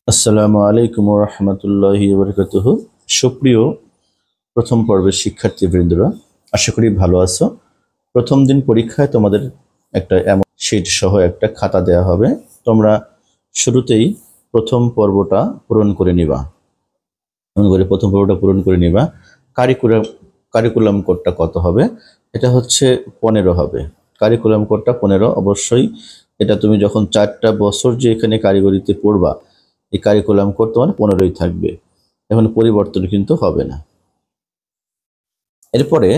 আসসালামু আলাইকুম ওয়া রাহমাতুল্লাহি ওয়া বারাকাতুহু। সুপ্রিয় প্রথম পর্বের শিক্ষার্থীবৃন্দরা, আশা করি ভালো আছো। প্রথম দিন পরীক্ষায় তোমাদের একটা এমন শীট সহ একটা খাতা দেওয়া হবে। তোমরা শুরুতেই প্রথম পর্বটা পূরণ করে নিবা। প্রথম পর্বটা পূরণ করে নিবা। কারিকুলাম কারিকুলাম কোডটা কত হবে? এটা হচ্ছে 15 হবে। কারিকুলাম কোডটা 15। অবশ্যই এটা তুমি যখন 4টা বছর যে এখানে কারিগরিতে পড়বা, এই কারিকুলাম কোড তোমার 15ই থাকবে। এখন পরিবর্তন কিন্তু হবে না। এরপরে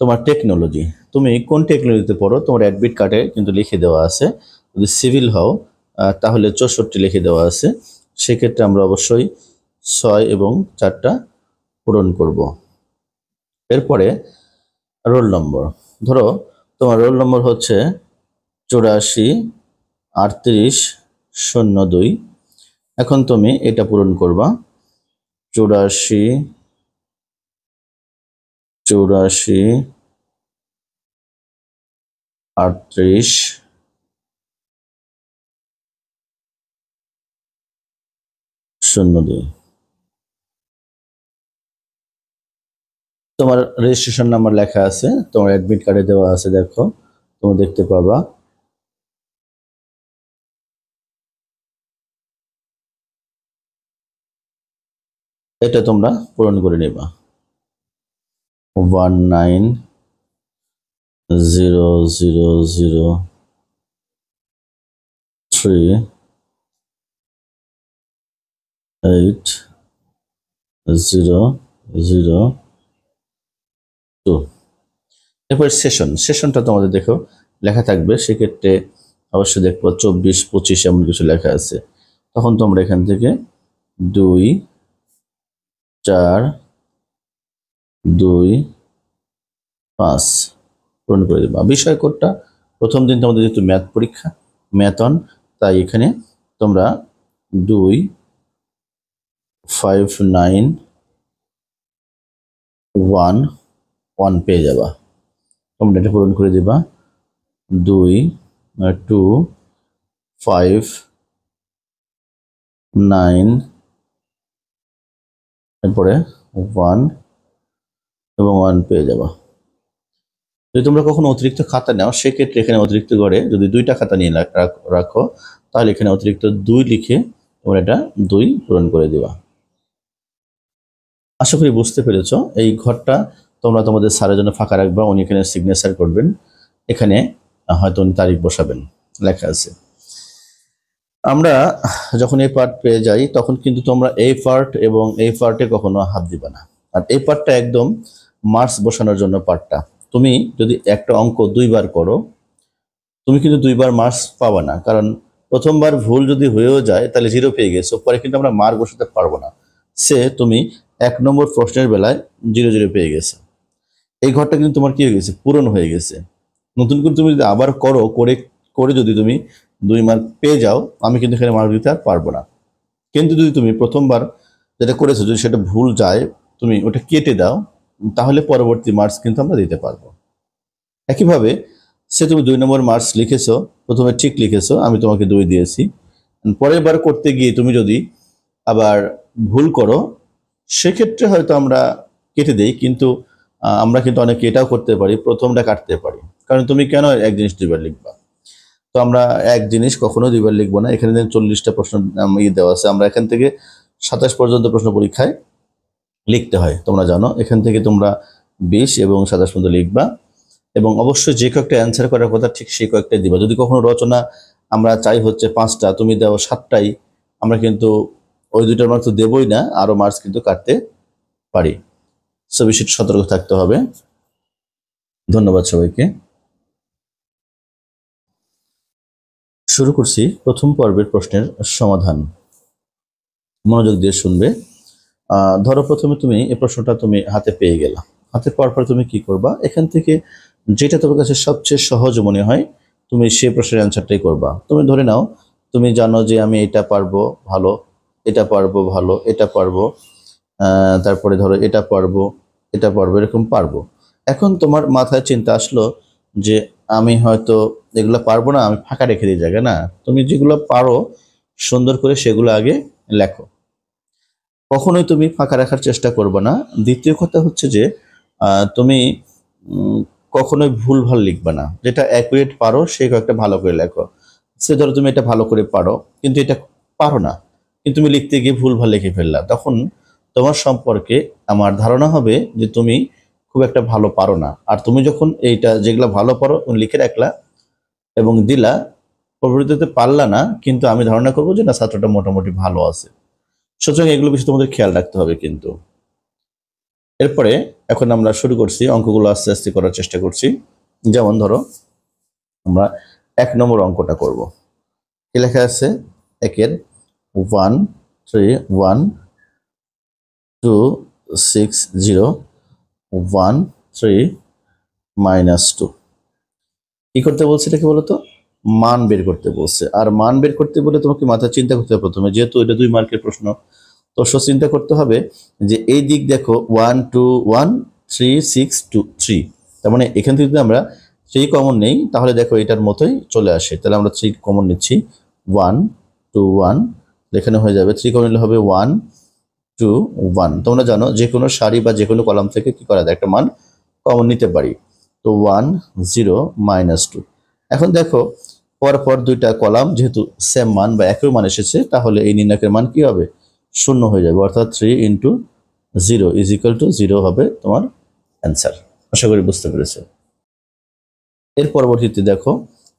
তোমার টেকনোলজি, তুমি কোন টেকনোলজিতে পড়ো তোমার অ্যাডমিট কার্ডে কিন্তু লিখে দেওয়া আছে। যদি সিভিল হও তাহলে 64 লিখে দেওয়া আছে। সেক্ষেত্রে আমরা অবশ্যই 6 এবং 4টা পূরণ করব। এরপরে রোল নম্বর, ধরো তোমার রোল নম্বর হচ্ছে 84 38 02। এখন তুমি এটা পূরণ করবা। 84 38 02। তোমার রেজিস্ট্রেশন নাম্বার লেখা আছে, তোমার অ্যাডমিট কার্ডে দেওয়া আছে, দেখো তুমি দেখতে পাবা। এটা তোমরা পূরণ করে নেবা। 19003802। এরপর সেশনটা তোমাদের দেখো লেখা থাকবে। সেক্ষেত্রে অবশ্যই দেখবো 24 25 এমন কিছু লেখা আছে। তখন তোমরা এখান থেকে 2 4 2 5 পূরণ করে দেবা। বিষয় কোডটা প্রথম দিন তোমাদের যেহেতু ম্যাথ পরীক্ষা, ম্যাথ অন, তাই এখানে তোমরা 2 5 9 1 1 পেয়ে যাবা। তোমরা এটা পূরণ করে দিবা। 2 2 5 9 এরপরে 1 এবং 1 পেয়ে যাবা। যদি তোমরা কখনো অতিরিক্ত খাতা নাও, সেক্ষেত্রে এখানে অতিরিক্ত করে যদি 2টা খাতা নিয়ে রাখো, তাহলে এখানে অতিরিক্ত 2 লিখে তোমরা এটা 2 পূরণ করে দিবা। আশা করি বুঝতে পেরেছ। এই ঘরটা তোমরা তোমাদের স্যারের জন্য ফাঁকা রাখবা, উনি এখানে সিগনেচার করবেন, এখানে হয়তো উনি তারিখ বসাবেন, লেখা আছে। আমরা যখন এই পার্ট পেয়ে যাই তখন কিন্তু তোমরা এই পার্ট এবং এই পার্টে কখনো হাত দিবা না। আর এই পার্টটা একদম মার্কস বসানোর জন্য পার্টটা। তুমি যদি একটা অঙ্ক 2বার করো, তুমি কিন্তু 2বার মার্কস পাবা না, কারণ প্রথমবার ভুল যদি হয়েও যায় তাহলে 0 পেয়ে গেছো, পরে কিন্তু আমরা মার্ক বসাতে পারবো না। তুমি 1 নম্বর প্রশ্নের বেলায় 0 পেয়ে গেছে। এই ঘরটা কিন্তু তোমার কি হয়ে গেছে, পূরণ হয়ে গেছে। নতুন করে তুমি যদি আবার করে যদি তুমি 2 মার্ক পেয়ে যাও, আমি কিন্তু এখানে মার্ক দিতে আর পারবো না। কিন্তু যদি তুমি প্রথমবার যেটা করেছো যদি সেটা ভুল যায়, তুমি ওটা কেটে দাও, তাহলে পরবর্তী মার্কস কিন্তু আমরা দিতে পারবো। একইভাবে তুমি 2 নম্বর মার্কস লিখেছো, প্রথমে ঠিক লিখেছো, আমি তোমাকে 2 দিয়েছি। পরের বার করতে গিয়ে তুমি যদি আবার ভুল করো, সেক্ষেত্রে হয়তো আমরা কেটে দেই, কিন্তু আমরা কিন্তু অনেকে এটাও করতে পারি, প্রথমটা কাটতে পারি। কারণ তুমি কেন এক জিনিস 2বার লিখবা? তো আমরা এক জিনিস কখনো 2বার লিখবো না। এখানে 40টা প্রশ্ন দেওয়া আছে, আমরা এখান থেকে 27 পর্যন্ত প্রশ্ন পরীক্ষায় লিখতে হয়, তোমরা জানো। এখান থেকে তোমরা 20 এবং 27 পর্যন্ত লিখবা, এবং অবশ্যই যে কয়েকটা অ্যান্সার করার কথা ঠিক সেই কয়েকটাই দিবা। যদি কখনো রচনা আমরা চাই হচ্ছে 5টা, তুমি দাও 7টাই, আমরা কিন্তু ওই 2টার মার্কস তো দেবই না, আরো মার্কস কিন্তু কাটতে পারি। বিষয়টি সতর্ক থাকতে হবে। ধন্যবাদ সবাইকে। শুরু করছি প্রথম পর্বের প্রশ্নের সমাধান। মনোযোগ দিয়ে শুনবে। ধরো প্রথমে তুমি এই প্রশ্নটা তুমি হাতে পেয়ে গেলা। হাতে পাওয়ার পর তুমি কি করবা? এখান থেকে যেটা তোমার কাছে সবচেয়ে সহজ মনে হয় তুমি সেই প্রশ্নের অ্যান্সারটাই করবা। তুমি ধরে নাও তুমি জানো যে আমি এটা পারবো ভালো, এটা পারবো ভালো, এটা পারবো, তারপরে ধরো এটা পারবো, এটা পারবো, এরকম পারবো। এখন তোমার মাথায় চিন্তা আসলো যে আমি হয়তো এগুলো পারবো না, আমি ফাঁকা রেখে দিই জায়গা। না, তুমি যেগুলো পারো সুন্দর করে সেগুলো আগে লেখো। কখনোই তুমি ফাঁকা রাখার চেষ্টা করবে না। দ্বিতীয় কথা হচ্ছে যে তুমি কখনোই ভুলভাল লিখবে না। যেটা অ্যাকুরেট পারো সেই কয়েকটা ভালো করে লেখো। সে ধরো তুমি এটা ভালো করে পারো কিন্তু এটা পারো না, কিন্তু তুমি লিখতে গিয়ে ভুলভাল লিখে ফেললা, তখন তোমার সম্পর্কে আমার ধারণা হবে যে তুমি খুব একটা ভালো পারো না। আর তুমি যখন এইটা যেগুলো ভালো পারো লিখে রাখলা এবং দিলা, পরবর্তীতে পারলা না, কিন্তু আমি ধারণা করবো যে না, ছাত্রটা মোটামুটি ভালো আছে। সুতরাং এগুলো বিষয়ে তোমাদের খেয়াল রাখতে হবে কিন্তু। এরপরে এখন আমরা শুরু করছি, অঙ্কগুলো আস্তে আস্তে করার চেষ্টা করছি। যেমন ধরো আমরা 1 নম্বর অঙ্কটা করব। কি লেখা আছে? একের 1 3 1 2 6 0 1 3 -2। কি করতে বলছে এটাকে বলতো? মান বের করতে বলছে। আর মান বের করতে বলে তোমাকে মাথায় চিন্তা করতে হবে প্রথমে, যেহেতু এটা 2 মার্কের প্রশ্ন, তো চিন্তা করতে হবে যে এই দিক দেখো 1 2 1 3 6 2 3, তার মানে এখান থেকে যদি আমরা 3 কমন নেই তাহলে দেখো এটার মতোই চলে আসে। তাহলে আমরা 3 কমন নিচ্ছি, 1 2 1, এখানে হয়ে যাবে 3 কমন নিলে হবে 1 2 1। তোমরা জানো যে কোনো সারি বা যে কোনো কলাম থেকে কি করা যায়, একটা মান কমন নিতে পারি। তো 1 0 -2। এখন দেখো পরপর 2টা কলাম যেহেতু সেম মান বা একই মান এসেছে, তাহলে এই নির্ণায়কের মান কি হবে? 0 হয়ে যাবে, অর্থাৎ 3 × 0 = 0 হবে তোমার অ্যান্সার। আশা করি বুঝতে পেরেছো। এর পরবর্তীতে দেখো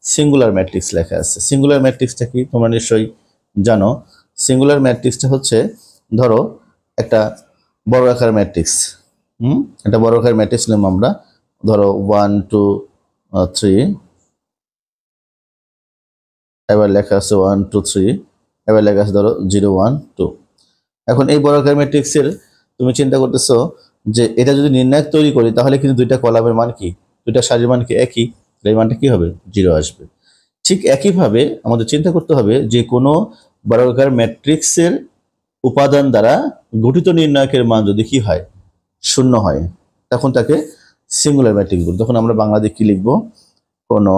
সিঙ্গুলার ম্যাট্রিক্স লেখা আছে। সিঙ্গুলার ম্যাট্রিক্সটা কি তোমরা নিশ্চয়ই জানো। সিঙ্গুলার ম্যাট্রিক্সটা হচ্ছে, ধরো একটা বড় আকার ম্যাট্রিক্স, একটা বড় আকার ম্যাট্রিক্স নিলাম আমরা, ধরো 1 2 3, এবার লেখা আছে 1 2 3, এবার লেখা আছে ধরো 0 1 2। এখন এই বড় আকার ম্যাট্রিক্সের তুমি চিন্তা করতেছো যে এটা যদি নির্ণায়ক তৈরি করি তাহলে কিন্তু 2টা কলামের মান কি, 2টা সারির মান কি একই, এই মানটা কি হবে? 0 আসবে। ঠিক একইভাবে আমাদের চিন্তা করতে হবে যে কোনো বড় আকার ম্যাট্রিক্সের উপাদান দ্বারা গঠিত নির্ণায়কের মান যদি কি হয়? 0 হয়, তখন তাকে সিঙ্গুলার ম্যাট্রিক্স বলি। তখন আমরা বাংলাতে কি লিখব? কোনো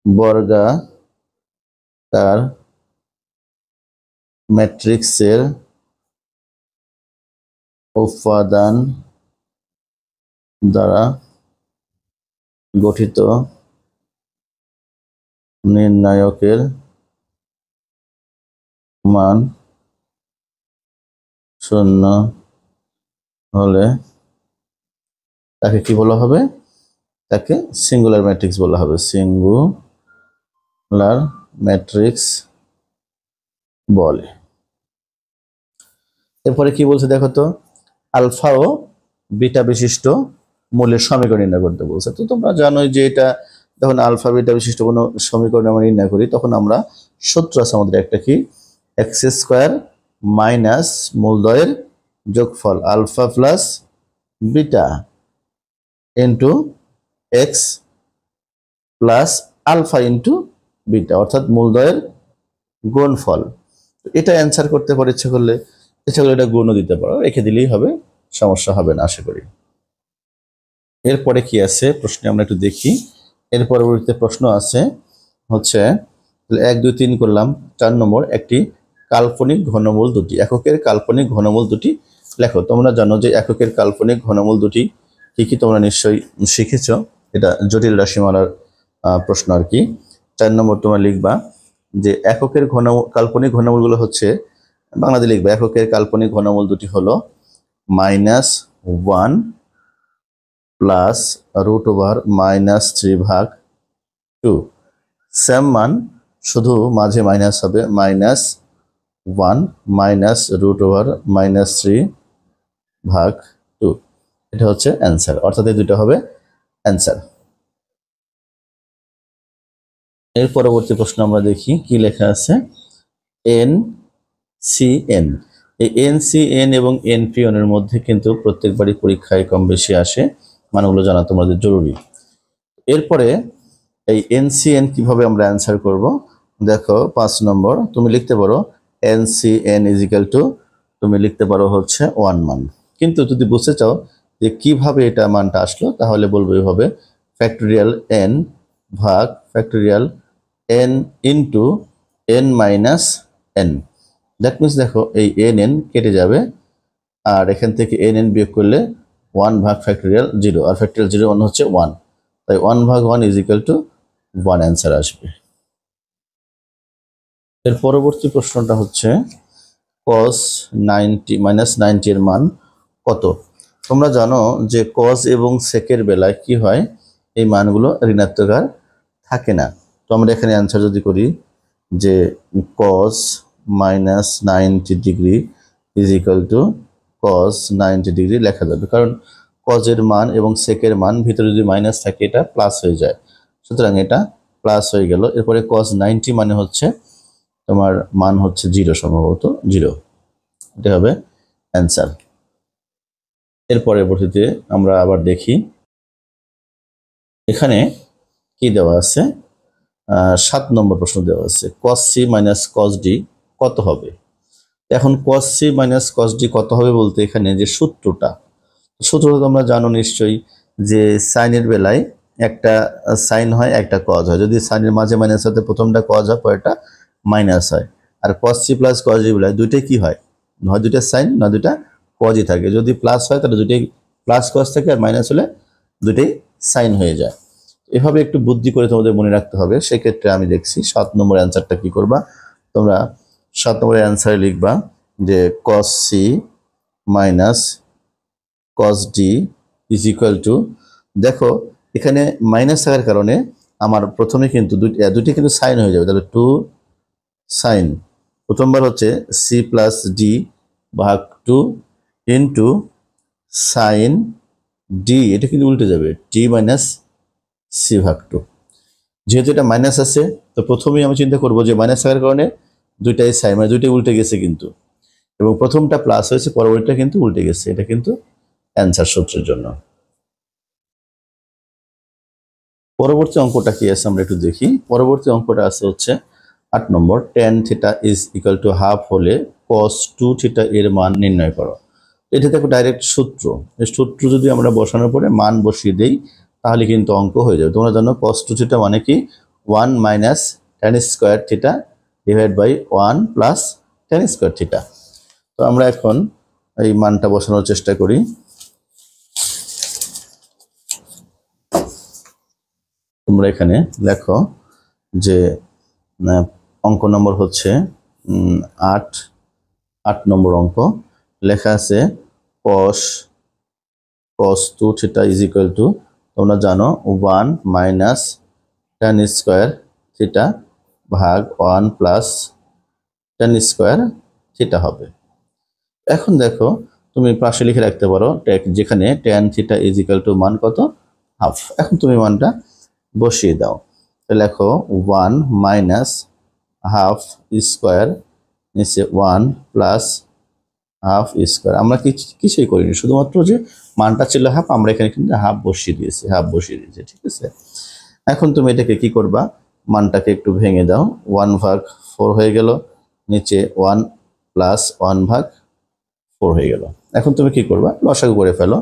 বর্গাকার ম্যাট্রিক্সের উপাদান দ্বারা গঠিত নির্ণায়কের মান 0 হলে তাকে কি বলা হবে? তাকে সিঙ্গুলার ম্যাট্রিক্স বলা হবে। সিঙ্গুলার ম্যাট্রিক্স বলে। এরপরে কি বলছে দেখো তো, আলফা ও বিটা বিশিষ্ট মূলের সমীকরণ নির্ণয় করতে বলছে। তো তোমরা জানোই যে এটা যখন আলফা বিটা বিশিষ্ট কোনো সমীকরণ আমরা নির্ণয় করি তখন আমরা সূত্র আছে আমাদের একটা, কি? x² মাইনাস মূলদ্বয়ের যোগফল alpha plus beta into x plus alpha into beta, অর্থাৎ মূলদ্বয়ের গুণফল। এটা অ্যান্সার করতে পারো, ইচ্ছে করলে এটা গুণও দিতে পারো, রেখে দিলেই হবে, সমস্যা হবে না আশা করি। এরপরে কি আছে প্রশ্নে আমরা একটু দেখি। এর পরবর্তীতে প্রশ্ন আছে হচ্ছে 1 2 3 করলাম। 4 নম্বর, একটি কাল্পনিক ঘনমূল দুটি, এককের কাল্পনিক ঘনমূল দুটি লেখো। তোমরা জানো যে এককের কাল্পনিক ঘনমূল দুটি কি কি তোমরা নিশ্চয়ই শিখেছো। এটা জটিল রাশিমালার প্রশ্ন আর কি। 4 নম্বর তোমরা লিখবা যে এককের কাল্পনিক ঘনমূলগুলো হচ্ছে, বাংলাতে লিখবা এককের কাল্পনিক ঘনমূল দুটি হলো -1 প্লাস √/-3/2। সেম মান, শুধু মাঝে মাইনাস হবে, -1 -√/-3/2। এটা হচ্ছে অ্যান্সার, অর্থাৎ এই দুটো হবে অ্যান্সার। এর পরবর্তী প্রশ্ন আমরা দেখি কি লেখা আছে। NCN, এই NCN এবং NPN এর মধ্যে কিন্তু প্রত্যেকবারই পরীক্ষায় কম বেশি আসে, মানগুলো জানা তোমাদের জরুরি। এরপরে এই NCN কিভাবে আমরা অ্যান্সার করব দেখো। 5 নম্বর তুমি লিখতে পারো NCN = তুমি লিখতে পারো হচ্ছে 1 মান। কিন্তু যদি বুঝতে চাও যে কিভাবে এটা মানটা আসলো তাহলে বলবো এইভাবে, ফ্যাক্টোরিয়াল n ভাগ factorial n into n - n। That means দেখো এই এন কেটে যাবে, আর এখান থেকে এন বিয়োগ করলে 1 ভাগ ফ্যাক্টোরিয়াল 0, আর ফ্যাক্টোরিয়াল 0 মানে হচ্ছে 1, তাই 1 ভাগ 1 ইজ ইকুয়াল টু 1 অ্যান্সার আসবে। এর পরবর্তী প্রশ্নটা হচ্ছে cos 90 মাইনাস 90 এর মান কত? তোমরা জানো যে cos এবং সেকের বেলায় কি হয়, এই মানগুলো ঋণাত্মক আর থাকে না। তো আমরা এখানে অ্যান্সার যদি করি যে cos minus 90 degree is equal to cos 90 degree লেখা যাবে, কারণ cos এর মান এবং সেকের মান ভিতরে যদি মাইনাস থাকে এটা প্লাস হয়ে যায়, সুতরাং এটা প্লাস হয়ে গেল। এরপরে cos 90 মানে হচ্ছে তোমার মান হচ্ছে 0, সম্ভবত 0, এটা হবে অ্যান্সার। এর পরবর্তীতে আমরা আবার দেখি এখানে কি দেওয়া আছে। 7 নম্বর প্রশ্ন দেওয়া আছে cos c minus cos d কত হবে। এখন cos c minus cos d কত হবে বলতে এখানে যে সূত্রটা তোমরা জানো নিশ্চয়ই, যে সাইনের বেলায় একটা সাইন হয় একটা কজ হয়, যদি সাইনের মাঝে মাইনাস হতে প্রথমটা কজ হয় পরেরটা মাইনাস হয়। আর cos c plus cos d বেলায় দুইটাই কি হয়, নয় দুইটা সাইন না দুইটা কজই থাকে, যদি প্লাস হয় তাহলে দুইটাই প্লাস কজ থাকে, আর মাইনাস হলে দুইটাই সাইন হয়ে যায়। এভাবে একটু বুদ্ধি করে তোমাদের মনে রাখতে হবে। সেক্ষেত্রে আমি দেখছি 7 নম্বর অ্যান্সারটা কি করবা, তোমরা 7 নম্বরের অ্যান্সারে লিখবা যে cos c minus cos d is equal to, দেখো এখানে মাইনাস থাকার কারণে আমার প্রথমে কিন্তু দুটি কিন্তু সাইন হয়ে যাবে, তাহলে 2 সাইন, প্রথমবার হচ্ছে c প্লাস d ভাগ 2 ইন্টু সাইন d, এটা কিন্তু উল্টে যাবে d মাইনাস c ভাগ 2। যেহেতু এটা মাইনাস আছে তো প্রথমেই আমি চিন্তা করবো যে মাইনাস থাকার কারণে দুইটাই সাইন, মানে দুইটাই উল্টে গেছে কিন্তু, এবং প্রথমটা প্লাস হয়েছে পরবর্তীটা কিন্তু উল্টে গেছে, এটা কিন্তু অ্যান্সার সূত্রের জন্য। পরবর্তী অঙ্কটা কি আছে আমরা একটু দেখি। পরবর্তী অঙ্কটা আছে হচ্ছে 8 নম্বর, tan theta is equal to half হলে cos 2 থিটা এর মান নির্ণয় করো। এটা দেখো ডাইরেক্ট সূত্র, এই সূত্র যদি আমরা বসানোর পরে মান বসিয়ে দেই তাহলে কিন্তু অঙ্ক হয়ে যাবে। তোমরা জানো cos 2 থিটা মানে কি 1 minus tan square theta divide by 1 plus tan square theta. তো আমরা এখন এই মানটা বসানোর চেষ্টা করি। তোমরা এখানে লেখো যে অঙ্ক নম্বর হচ্ছে 8 নম্বর অঙ্ক, লেখা আছে cos 2 theta is equal to, তোমরা জানো 1 মাইনাস tan স্কয়ার থিটা ভাগ 1 প্লাস tan স্কয়ার থিটা হবে। এখন দেখো তুমি পাশে লিখে রাখতে পারো যেখানে tan theta is equal to মান কত, হাফ। এখন তুমি মানটা বসিয়ে দাও, লেখো 1 মাইনাস হাফ স্কোয়ার নিচে 1 প্লাস হাফ স্কোয়ার। আমরা কিছুই করিনি, শুধুমাত্র যে মানটা ছিল হাফ, আমরা এখানে কিন্তু হাফ বসিয়ে দিয়েছি, ঠিক আছে। এখন তুমি এটাকে কি করবা, মানটাকে একটু ভেঙে দাও, 1 ভাগ 4 হয়ে গেল, নিচে 1 প্লাস 1 ভাগ 4 হয়ে গেল। এখন তুমি কি করবা, লসাগু করে ফেলো,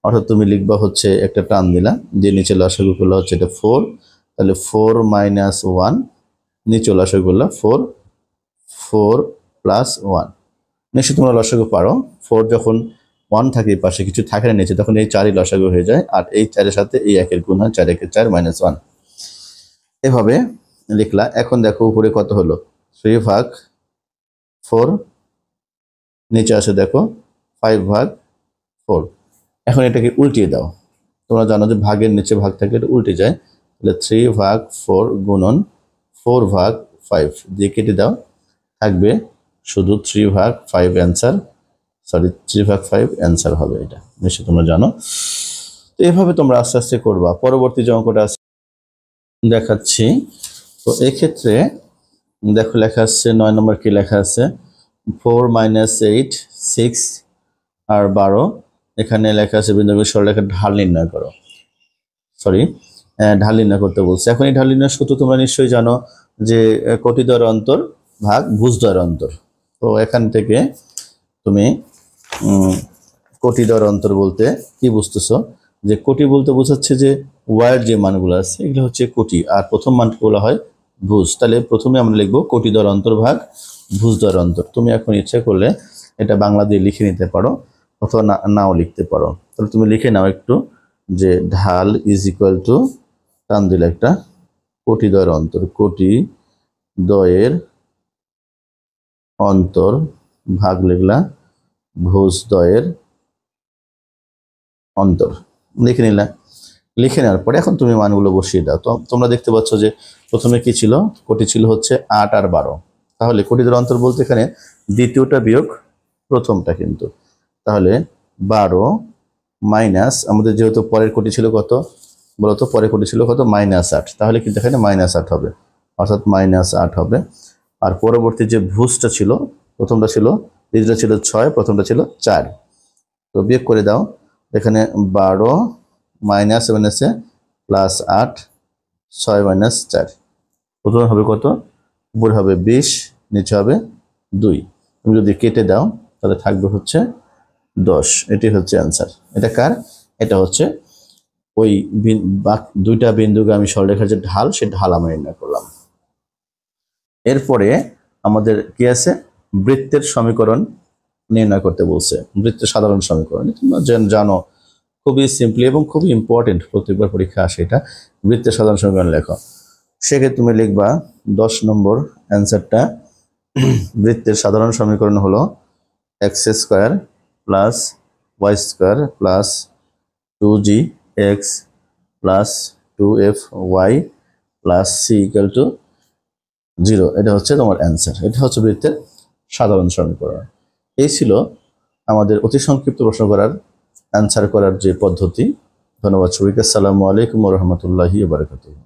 অর্থাৎ তুমি লিখবা হচ্ছে একটা টান দিলা, যে নিচে লসাগু করলে হচ্ছে এটা 4, তাহলে 4 মাইনাস 1, নিচে লসাগু করলে 4 প্লাস 1। নিশ্চয়ই তোমরা লসাগু পারো, 4 যখন 1 থাকে এই পাশে কিছু থাকে না নিচে, তখন এই 4ই লসাগু হয়ে যায়, আর এই 4-এর সাথে এই 1-এর গুণ হয়, 4 1 4 মাইনাস 1, এভাবে লিখলা। এখন দেখো উপরে কত হলো, 3 ভাগ 4, নিচে আসে দেখো 5 ভাগ 4। এখন এটাকে উল্টিয়ে দাও, তোমরা জানো যে ভাগের নিচে ভাগ থাকলে এটা উল্টে যায়, তাহলে 3 ভাগ 4 গুণন 4 ভাগ 5 দিয়ে কেটে দাও, থাকবে শুধু 3 ভাগ 5 অ্যান্সার, 3 ভাগ 5 অ্যান্সার হবে, এটা নিশ্চয়ই তোমরা জানো। তো এভাবে তোমরা আস্তে আস্তে করবা। পরবর্তী যে অঙ্কটা আছে দেখাচ্ছি, তো এক্ষেত্রে দেখো লেখা আছে 9 নম্বর কি লেখা আছে, 4 মাইনাস 8 6 আর 12, এখানে লেখা আছে বিন্দুগুলির সরলরেখার ঢাল নির্ণয় করো, ঢাল নির্ণয় করতে বলছে। এখন এই ঢাল নির্ণয় সূত্র তোমরা নিশ্চয়ই জানো যে কোটিদ্বয়ের অন্তর ভাগ ভুজদ্বয়ের অন্তর। তো এখান থেকে তুমি কোটিদ্বয়ের অন্তর বলতে কি বুঝতেছো, যে কোটি বলতে বোঝাচ্ছে যে ওয়াইয়ের যে মানগুলো আছে এগুলো হচ্ছে কোটি, আর প্রথম মানকে বলা হয় ভুজ। তাহলে প্রথমে আমরা লিখবো কোটিদ্বয়ের অন্তর্ভাগ ভুজদ্বয়ের অন্তর। তুমি এখন ইচ্ছা করলে এটা বাংলা দিয়ে লিখে নিতে পারো অথবা নাও লিখতে পারো। তাহলে তুমি লিখে নাও একটু যে ঢাল ইজ ইকুয়াল টু টান দিলে একটা কোটিদ্বয়ের অন্তর, কোটিদ্বয়ের অন্তর ভাগ লিখলা ভুজদ্বয়ের অন্তর। লিখে নিলা। লিখে নেওয়ার পরে এখন তুমি মানগুলো বসিয়ে দাও। তো তোমরা দেখতে পাচ্ছ যে প্রথমে কি ছিল, কোটি ছিল হচ্ছে 8 আর 12। তাহলে কোটিদ্বয়ের অন্তর বলতে এখানে দ্বিতীয়টা বিয়োগ প্রথমটা কিন্তু। তাহলে 12 মাইনাস আমাদের যেহেতু পরের কোটি ছিল কত বলতো, পরের কোটি ছিল কত -8। তাহলে কিন্তু এখানে -8 হবে, অর্থাৎ -8 হবে। আর পরবর্তী যে ভুজটা ছিল, প্রথমটা ছিল, দ্বিতীয়টা ছিল 6, প্রথমটা ছিল 4। তো বিয়োগ করে দাও। এখানে 12 মাইনাস +8, 6 - 4। প্রথমে হবে কত, উপরে হবে 20, নিচে হবে 2। তুমি যদি কেটে দাও তাহলে থাকবে হচ্ছে 10। এটি হচ্ছে অ্যান্সার। এটা কার? এটা হচ্ছে ওই দুইটা বিন্দুগামী সরলরেখার যে ঢাল, সে ঢাল আমরা নির্ণয় করলাম। এরপরে আমাদের কি আছে, বৃত্তের সমীকরণ নির্ণয় করতে বলছে। বৃত্তের সাধারণ সমীকরণ তোমরা জানো, খুবই সিম্পলি এবং খুবই ইম্পর্টেন্ট, প্রত্যেকবার পরীক্ষা আসে এটা। বৃত্তের সাধারণ সমীকরণ লেখো। সেক্ষেত্রে তুমি লিখবা 10 নম্বর অ্যান্সারটা। বৃত্তের সাধারণ সমীকরণ হলো x² + y² + 2gx + 2fy + c = 0। এটা হচ্ছে তোমার অ্যান্সার। এটা হচ্ছে বৃত্তের সাধারণ সমীকরণ। এই ছিল আমাদের অতি সংক্ষিপ্ত প্রশ্ন করার অ্যান্সার করার যে পদ্ধতি। ধন্যবাদ সবাইকে। আসসালামু আলাইকুম ওয়া রাহমাতুল্লাহি ওয়া বারাকাতুহু।